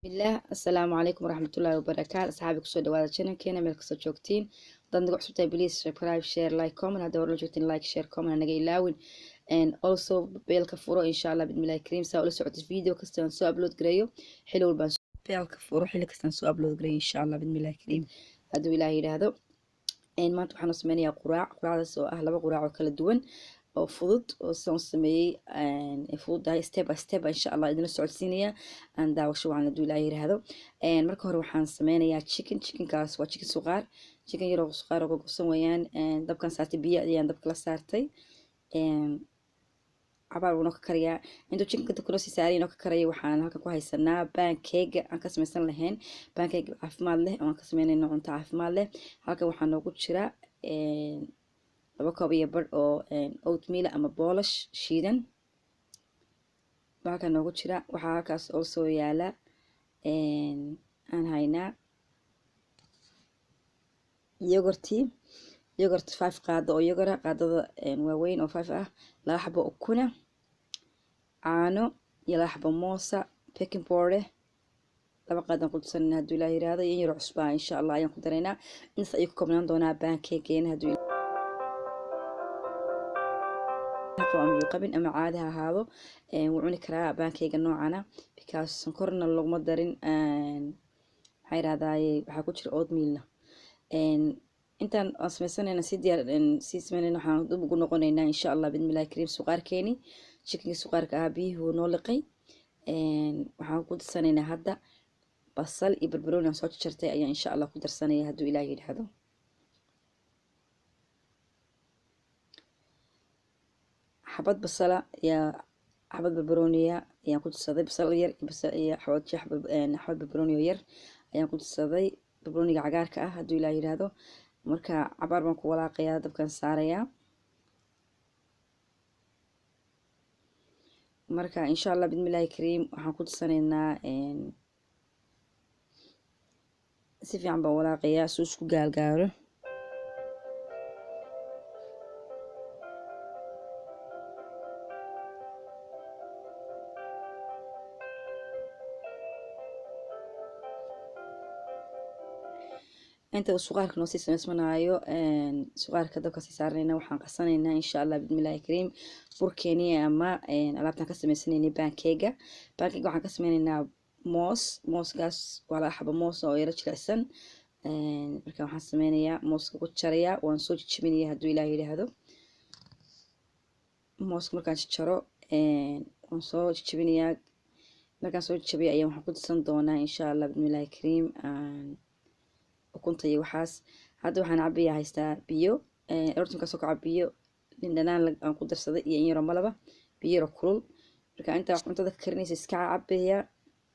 بالله السلام عليكم ورحمة الله وبركاته أصحابي كسو دوادا channel كينا ميل كسو joogtiin haddaan nagu cusub tahay please subscribe share like comment hadda war la joogtiin like share comment hanaga ilaawin and also beelka furo insha Allah bidmillahi kariim saa ula socotis video kasta aan soo upload gareeyo xilli walbaan beelka furo xilli kasta aan soo upload gareeyo insha Allah bidmillahi kariim hadduu ilaahay yidhaahdo maanta waxaan sameynayaa quraacdaas oo ah laba quraac oo kala duwan oo fudud oo soo sameeyay fududahay step by step insha Allah idin socodsiinaya aan daawasho waxaan haduu ilaahay yiraahdo marka hore waxaan sameynayaa chickenkaas waa chicken yar oo suqaar oo go'san weeyaan dabkan saartay biyo ayaan dabka la saartay cabaar uu ka kariyaa intuu chickenka ku sii saareen oo ka karaya waxaan halka ku haysanaa pancake aan ka sameysan lahayn pancake caafimaad leh oo aan ka sameynayno cunto caafimaad leh halka waxaa noogu jira laba koob iyo bar oo oatmeal ama boolish shiidan waxaa noogu jira waxaa halkaas also yaala aan haynaa yogurt 5 qaado oo yogurt qaadada waaweyn oo 5 ah laba xabo ukuna caano iyo laba xabo moosa baking powder laba qaadan ku tusan haduu ilaahay yiraahdo iyo yar cusba insha Allah ayaan ku dareynaa inta ay ku koobnaan doonaa pancake-geena haduu qabin ama caadi ha ahaado wuu cuni karaa pancake noocana because sonkorna laguma darin waxay raadaaye waxa ku jira oatmeal intaan aan sameysanayna si sameynayna waxaan dib ugu noqonaynaa insha Allah bidmillahi kariim suqaarkeeni chickenka suqaarka ah biyuhu noo liqay waxaan ku darsanaynaa hadda basal iyo barbarooni aan soo jarjartay ayaa insha Allah ku darsanayaa haduu ilaahay yiraahdo xabad basala ya xabad barbarooniya ayaan ku darsaday basal yar iyo xabad barbarooni yar ayaan ku darsaday barbarooniga cagaarka ah haduu ilaahay yiraahdo marka cabaar baan ku walaaqayaa dabkan saarayaa marka insha Allah bidmillahi kariim waxaan ku darsanaynaa si fiican baan walaaqayaa soo isku gaalgaaro inta suqaarka noo sii sameysmanayo suqaarka dabka sii saarnayna waxaan qasanaynaa insha Allah bidmillahi kariim burkeeni ama alaabtan ka sameysanayna pancake waxaan ka sameynaynaa mooskaas waa la xabo moos oo yar jilicsan marka waxaan sameynayaa mooska ku jaraya waan soo jijibinayaa haduu ilaahay yiraahdo mooska markaan jaro waan soo jijibinayaa markaan soo jijibiyo ayaan waxaan ku darsan doonaa insha Allah bidmillahi kariim ukunta iyo waxaas hadda waxaan cabiyaa haystaa biyo horta ka soo kaca biyo dhanaan aan ku darsaday iyo in yar malaba biyo yar kulul marka inta cuntada ka karinaysa iska cabiyaa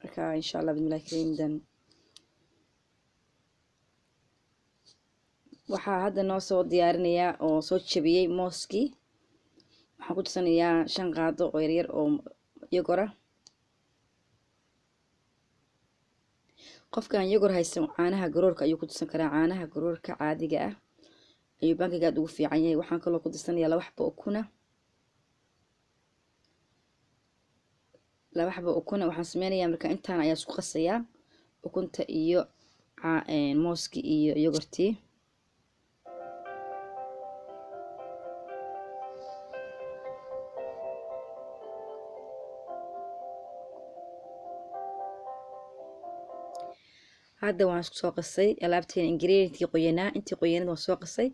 marka insha Allah bidmillahi kariim dan waxaa hadda noo soo diyaarinayaa oo soo jabiyay mooski waxaan ku darsanayaa 5 qaado oo yar oo yogurt qofkan yogurt haysan caanaha garoorka ayuu ku darsan karaa caanaha garoorka caadiga ah ayuu pancake aad ugu fiican yahay waxaan kaloo ku darsanayaa laba xabo ukuna waxaan sameynayaa marka intaan ayaa isku qasayaa ukunta iyo mooski iyo yogurti hadda waan isku soo qasay alaabteen ingredient-kii qoyanaa intii qoyanad waan soo qasay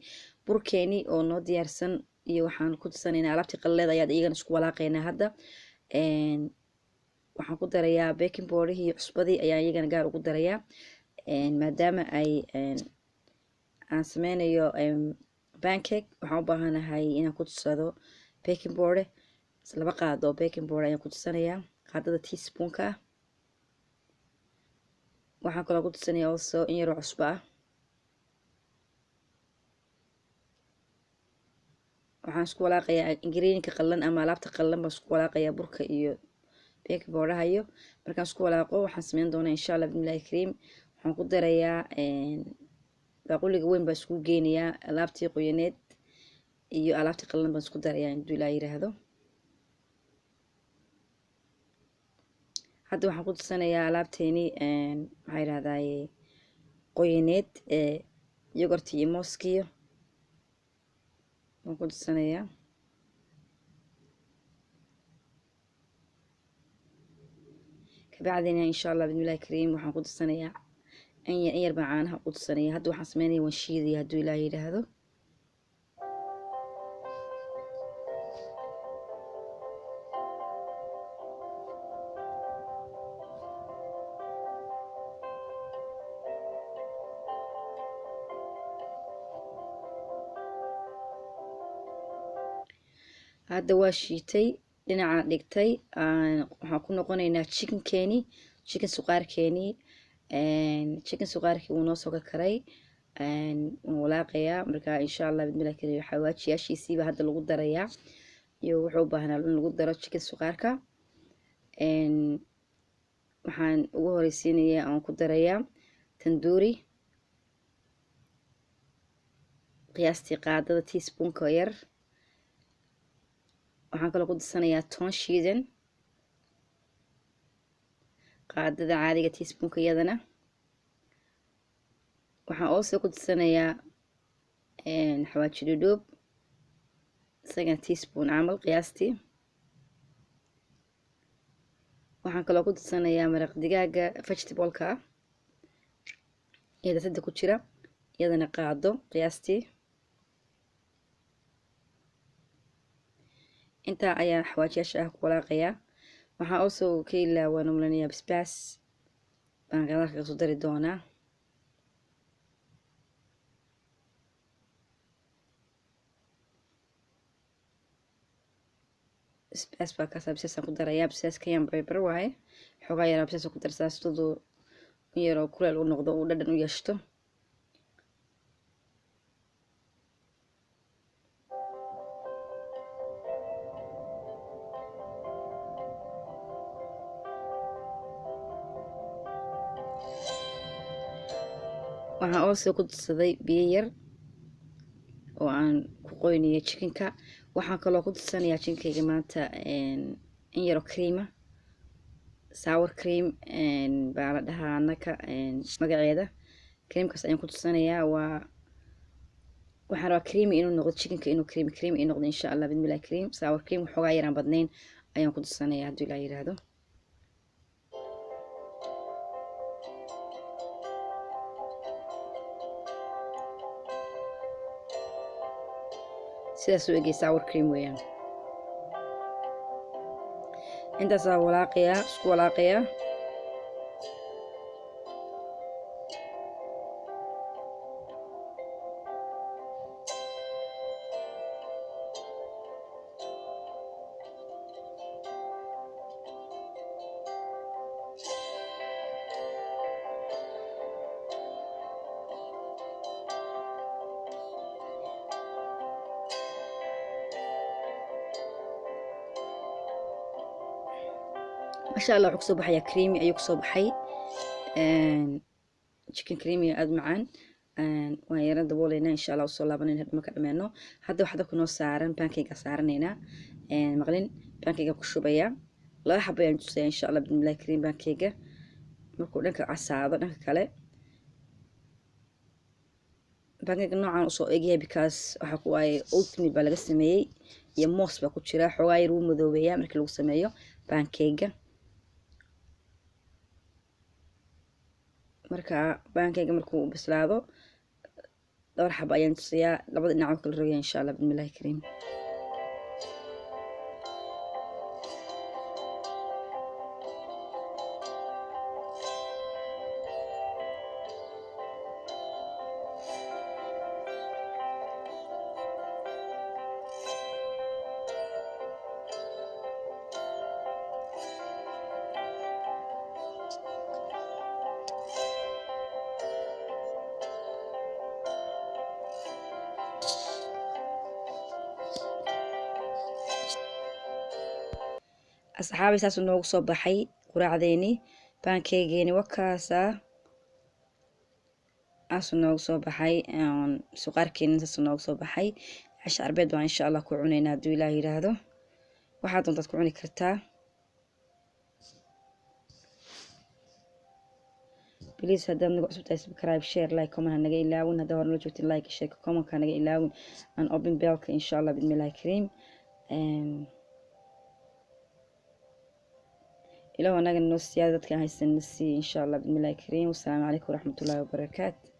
burkeeni oo noo diyaarsan iyo waxaan ku darsanaynaa alaabtii qalleed ayaa iyagana isku walaaqaynaa hadda waxaan ku darayaa baking powder iyo cusbadii ayaa iyagana gaar ugu darayaa maadaama ay aan sameynayo pancake waxaan u baahanahay inaan ku darsado baking powder laba qaado oo baking powder ayaan ku darsanayaa qaadada teaspoon-ka ah waxaan kaloo ku darsanayaa also in yar oo cusbo ah waxaan isku walaaqayaa ingredient-ka qallan ama alaabta qallan baan isku walaaqayaa burka iyo baking powder iyo markaan isku walaaqo waxaan sameyn doonaa insha Allah bidmillahi kariim waxaan ku darayaa baaquliga weyn baan isku geynayaa alaabtii qoyaneed iyo alaabtii qallan baan isku darayaa haduu ilaahay yiraahdo hadda waxaan ku tusaanayaa alaabteeni maxaa yidhahdaye qoyaneed yogurt iyo mooskiyo waan ku tusaanayaa. kabacdina insha allah bismillahi kariim waxaan ku tusaanayaa in yar baan caanaha u tusanaya. hadda waxaan sameynaya waan shiidaya hadduu ilaahay yidhaahdo. hadda waa shiitay dhinaca dhigtay. waxaan ku noqonaynaa chicken suqaarkeeni. chicken suqaarkii wuu noo soo kakaray. waan walaaqayaa marka insha allah bismillahi kariim xawaajiyaashiisiiba hadda lagu darayaa iyo wuxuu u baahnaa in lagu daro chicken suqaarka. waxaan ugu horeysiinayaa aan ku darayaa tandoori qiyaastii qaadada teaspoonka yar. waxaan kaloo ku darsanayaa toon shiidan qaadada caadiga teaspoonka iyadana. waxaan also ku darsanayaa xawaaji dhudhuub isagana teaspoon camal qiyaastii. waxaan kaloo ku darsanayaa maraq digaaga vegetableka iyada sadda ku jira iyadana qaado qiyaastii. intaa ayaan xawaajiyaasha ah ku walaaqayaa. waxaan also ka ilaawaan umlanayaa basbaas baan gadaal kaga soo dari doonaa. basbaas baa kaasa basbaasaan ku darayaa. basbaaska yaan barbar waaye xoogaa yaraa basbaas ku darsaa sidoo in yaroo kuleel u noqdo uu dhadhan u yeeshto. waxaan also ku darsaday biyo yar oo aan ku qoynayo chickenka. waxaan kaloo ku darsanayaa chickenkayga maanta in yaro creama sour cream baa la dhahaa anaka magaceeda. creamkaas ayaan ku darsanayaa. waxaan rabaa creamy inuu noqdo chickenka inuu creamy inuu noqdo insha allah bismillahi kariim. sour cream waxoogaa yaraan badnayn ayaan ku darsanayaa hadduu ilaa yiraahdo. sidaas u egay sour cream weeyaan. intaasaa walaaqayaa isku walaaqayaa. ما شاء الله عكسو بحيا كريمي أيوك صوب حي chicken creamy aad macaan waan yara daboolaynaa insha Allah soo laabanayna hadda marka dhameeno. hadda waxa ku noo saaran pancake saaranaynaa maqlin pancake ku shubaya laba xabo ayaan tusay insha Allah bismillahi kariim. pancake markuu dhanka casaado dhanka kale pancake noocan u soo egyahay because waxa ku ay oatmeal baa laga sameeyay iyo moos baa ku jira xogaa yar uu madoobeeyaa markii lagu sameeyo pancake. marka pancake markuu bislaado dhowr xabo ayaan tusayaa labada dhinac oo kala rogaya insha Allah bismillahi kariim. asxaabi saas noogu soo baxay quraacdeeni pancake-geeni wakaasa asu noogu soo baxay suqaarkeeni saas noogu soo baxay. casho arbeed baan insha Allah ku cunaynaa hadduu Ilaahay yiraahdo. waxaad doontaad ku cuni kartaa بليز هذا نقول عصبتي سبسكرايب شير لايك كومنت هنجي ilaawin هذا هو جوتين لايك شير كومنت هنجي ilaawin and open bell إن شاء الله بإذن الله الكريم إلى هنا نص زيادة كان هيسن نسي إن شاء الله بإذن الله الكريم والسلام عليكم ورحمة الله وبركاته.